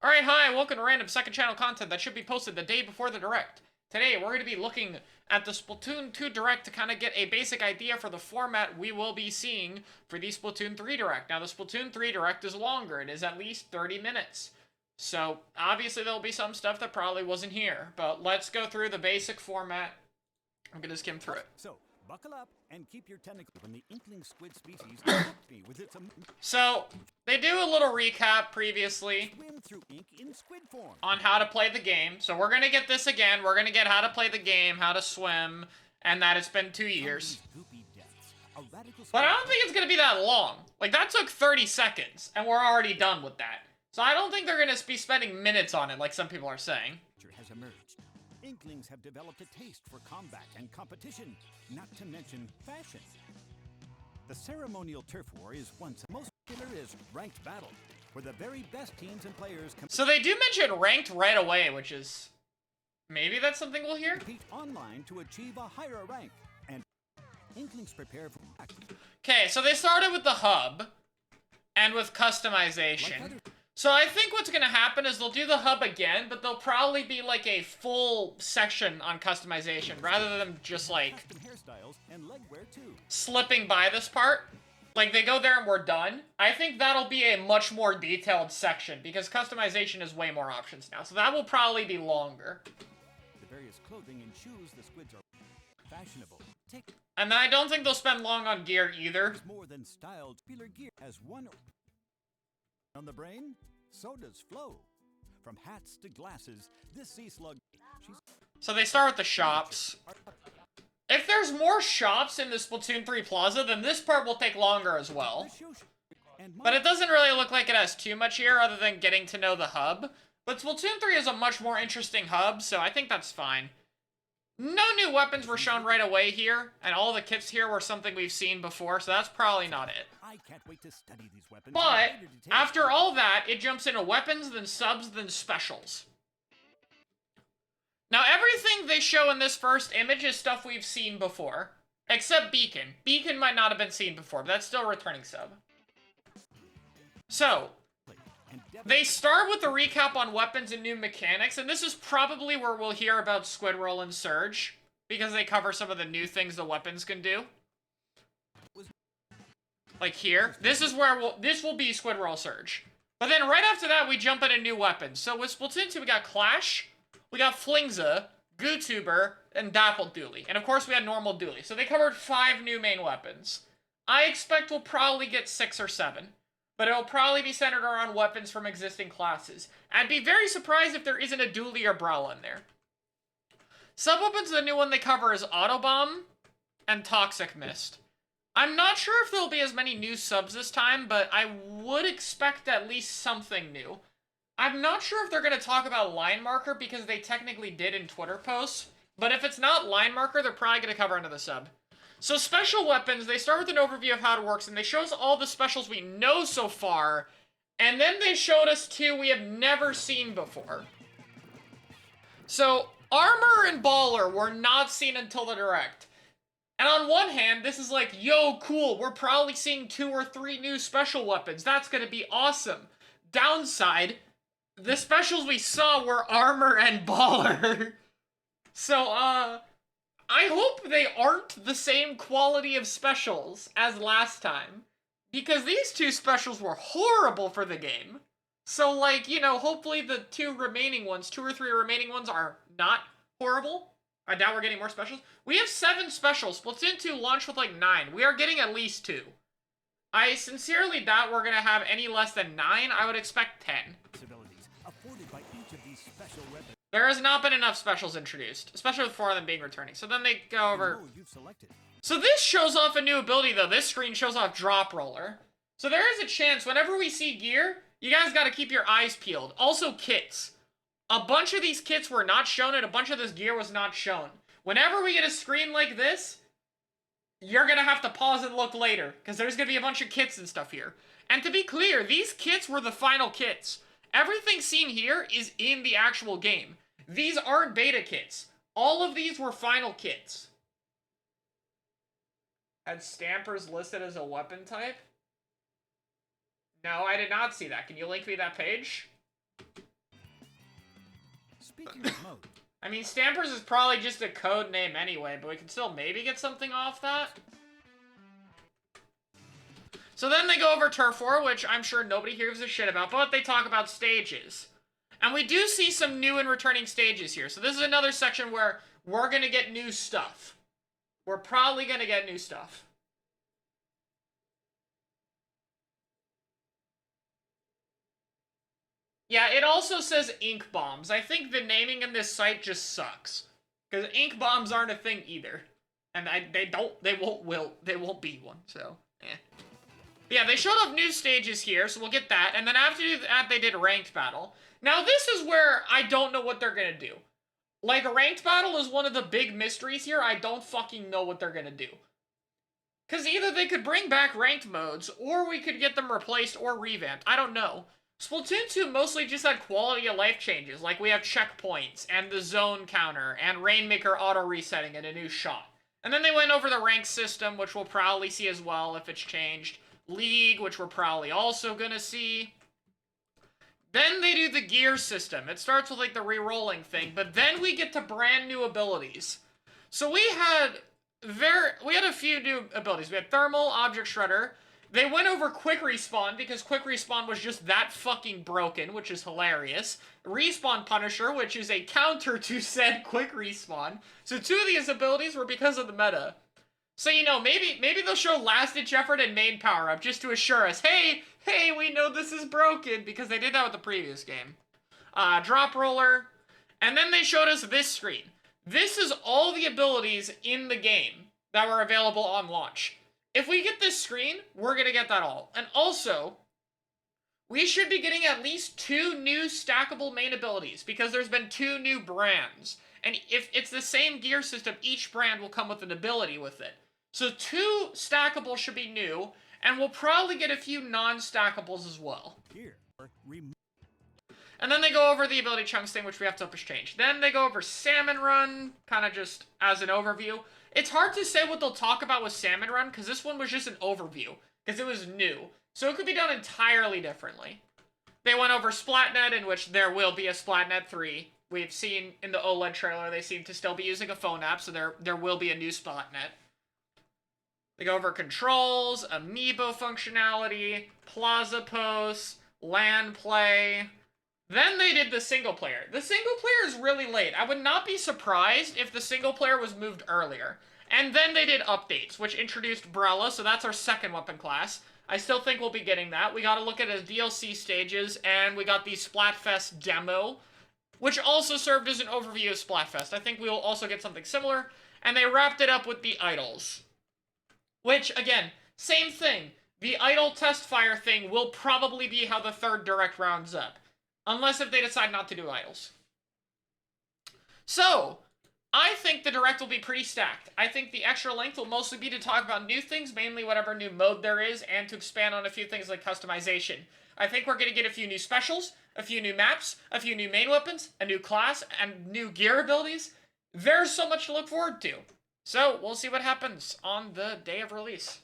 Alright, hi, welcome to random second channel content that should be posted the day before the Direct. Today, we're going to be looking at the Splatoon 2 Direct to kind of get a basic idea for the format we will be seeing for the Splatoon 3 Direct. Now, the Splatoon 3 Direct is longer. It is at least 30 minutes. So, obviously, there'll be some stuff that probably wasn't here. But let's go through the basic format. I'm going to skim through it. So, buckle up and keep your tentacles when the inkling squid species me with its So, they do a little recap previously swim through ink in squid form. on how to play the game. So we're going to get this again. We're going to get how to play the game, how to swim, and that it's been 2 years. But I don't think it's going to be that long. Like, that took 30 seconds, and we're already done with that. So I don't think they're going to be spending minutes on it like some people are saying. Has emerged. Inklings have developed a taste for combat and competition, not to mention fashion. The ceremonial turf war is once most popular is ranked battle, where the very best teams and players So they do mention ranked right away, which is... maybe that's something we'll hear? compete online to achieve a higher rank, and Inklings prepare for... Okay, so they started with the hub, and with customization. So I think what's going to happen is they'll do the hub again, but there'll probably be like a full section on customization, rather than just like hairstyles and legwear too. slipping by this part. Like, they go there and we're done. I think that'll be a much more detailed section, because customization is way more options now. So that will probably be longer. The various clothing and shoes the squids are fashionable. And I don't think they'll spend long on gear either. More than styled popular gear as one on the brain, so does flow. From hats to glasses, this sea slug. So they start with the shops. If there's more shops in the Splatoon 3 Plaza, then this part will take longer as well. But it doesn't really look like it has too much here other than getting to know the hub. But Splatoon 3 is a much more interesting hub, so I think that's fine. No new weapons were shown right away here, and all the kits here were something we've seen before, so that's probably not it. I can't wait to study these weapons. But after all that, it jumps into weapons, then subs, then specials. Now, everything they show in this first image is stuff we've seen before. Except Beacon. Beacon might not have been seen before, but that's still a returning sub. So, they start with a recap on weapons and new mechanics, and this is probably where we'll hear about Squidroll and Surge, because they cover some of the new things the weapons can do. Like here. This is where this will be Squidroll Surge. But then right after that, we jump into new weapons. So with Splatoon 2, we got Clash, we got Flingza, GooTuber, and Dappled Dooley. And of course, we had Normal Dooley. So they covered 5 new main weapons. I expect we'll probably get 6 or 7. But it'll probably be centered around weapons from existing classes. I'd be very surprised if there isn't a Dooley or Brawl in there. Sub-weapons, the new one they cover is Autobomb and Toxic Mist. I'm not sure if there'll be as many new subs this time, but I would expect at least something new. I'm not sure if they're going to talk about Line Marker, because they technically did in Twitter posts. But if it's not Line Marker, they're probably going to cover another sub. So special weapons, they start with an overview of how it works, and they show us all the specials we know so far, and then they showed us 2 we have never seen before. So, Armor and Baller were not seen until the Direct. And on one hand, this is like, yo, cool, we're probably seeing 2 or 3 new special weapons. That's gonna be awesome. Downside, the specials we saw were Armor and Baller. So, I hope they aren't the same quality of specials as last time, because these 2 specials were horrible for the game. So, like, you know, hopefully the 2 remaining ones, 2 or 3 remaining ones are not horrible. I doubt we're getting more specials. We have 7 specials. Splatoon 2 launched with like 9. We are getting at least 2. I sincerely doubt we're going to have any less than 9. I would expect 10. There has not been enough specials introduced, especially with 4 of them being returning. So then they go over... So this shows off a new ability, though. This screen shows off Drop Roller. So there is a chance, whenever we see gear, you guys got to keep your eyes peeled. Also, kits. A bunch of these kits were not shown, and a bunch of this gear was not shown. Whenever we get a screen like this, you're going to have to pause and look later, because there's going to be a bunch of kits and stuff here. And to be clear, these kits were the final kits. Everything seen here is in the actual game. These aren't beta kits. All of these were final kits. Had Stampers listed as a weapon type? No, I did not see that. Can you link me that page? Speaking of mode, I mean, Stampers is probably just a code name anyway, but we can still maybe get something off that. So then they go over Turf War, which I'm sure nobody here gives a shit about, but they talk about stages. And we do see some new and returning stages here. So this is another section where we're going to get new stuff. We're probably going to get new stuff. Yeah, it also says ink bombs. I think the naming in this site just sucks. Because ink bombs aren't a thing either. And they won't be one, so, eh. Yeah, they showed off new stages here, so we'll get that. And then after that, they did ranked battle. Now, this is where I don't know what they're gonna do. Like, a ranked battle is one of the big mysteries here. I don't fucking know what they're gonna do. Because either they could bring back ranked modes, or we could get them replaced or revamped. I don't know. Splatoon 2 mostly just had quality of life changes, like we have checkpoints, and the zone counter, and Rainmaker auto-resetting and a new shot. And then they went over the rank system, which we'll probably see as well if it's changed. League, which we're probably also gonna see. Then they do the gear system. It starts with like the re-rolling thing, but then we get to brand new abilities. So we had a few new abilities. We had Thermal, Object Shredder. They went over Quick Respawn because Quick Respawn was just that fucking broken, which is hilarious. Respawn Punisher, which is a counter to said Quick Respawn. So two of these abilities were because of the meta. So, you know, maybe they'll show last-ditch effort and main power-up just to assure us, hey, we know this is broken, because they did that with the previous game. Drop roller. And then they showed us this screen. This is all the abilities in the game that were available on launch. If we get this screen, we're gonna get that all. And also, we should be getting at least 2 new stackable main abilities, because there's been 2 new brands. And if it's the same gear system, each brand will come with an ability with it. So 2 stackables should be new, and we'll probably get a few non-stackables as well. And then they go over the ability chunks thing, which we have to change. Then they go over Salmon Run, kind of just as an overview. It's hard to say what they'll talk about with Salmon Run, because this one was just an overview, because it was new. So it could be done entirely differently. They went over Splatnet, in which there will be a Splatnet 3. We've seen in the OLED trailer they seem to still be using a phone app, so there will be a new Splatnet. They go over controls, amiibo functionality, plaza posts, LAN play. Then they did the single player. The single player is really late. I would not be surprised if the single player was moved earlier. And then they did updates, which introduced Brella, so that's our second weapon class. I still think we'll be getting that. We gotta look at his DLC stages, and we got the Splatfest demo, which also served as an overview of Splatfest. I think we will also get something similar. And they wrapped it up with the idols. Which, again, same thing. The idol test fire thing will probably be how the third direct rounds up. Unless if they decide not to do idols. So, I think the direct will be pretty stacked. I think the extra length will mostly be to talk about new things, mainly whatever new mode there is, and to expand on a few things like customization. I think we're going to get a few new specials, a few new maps, a few new main weapons, a new class, and new gear abilities. There's so much to look forward to. So, we'll see what happens on the day of release.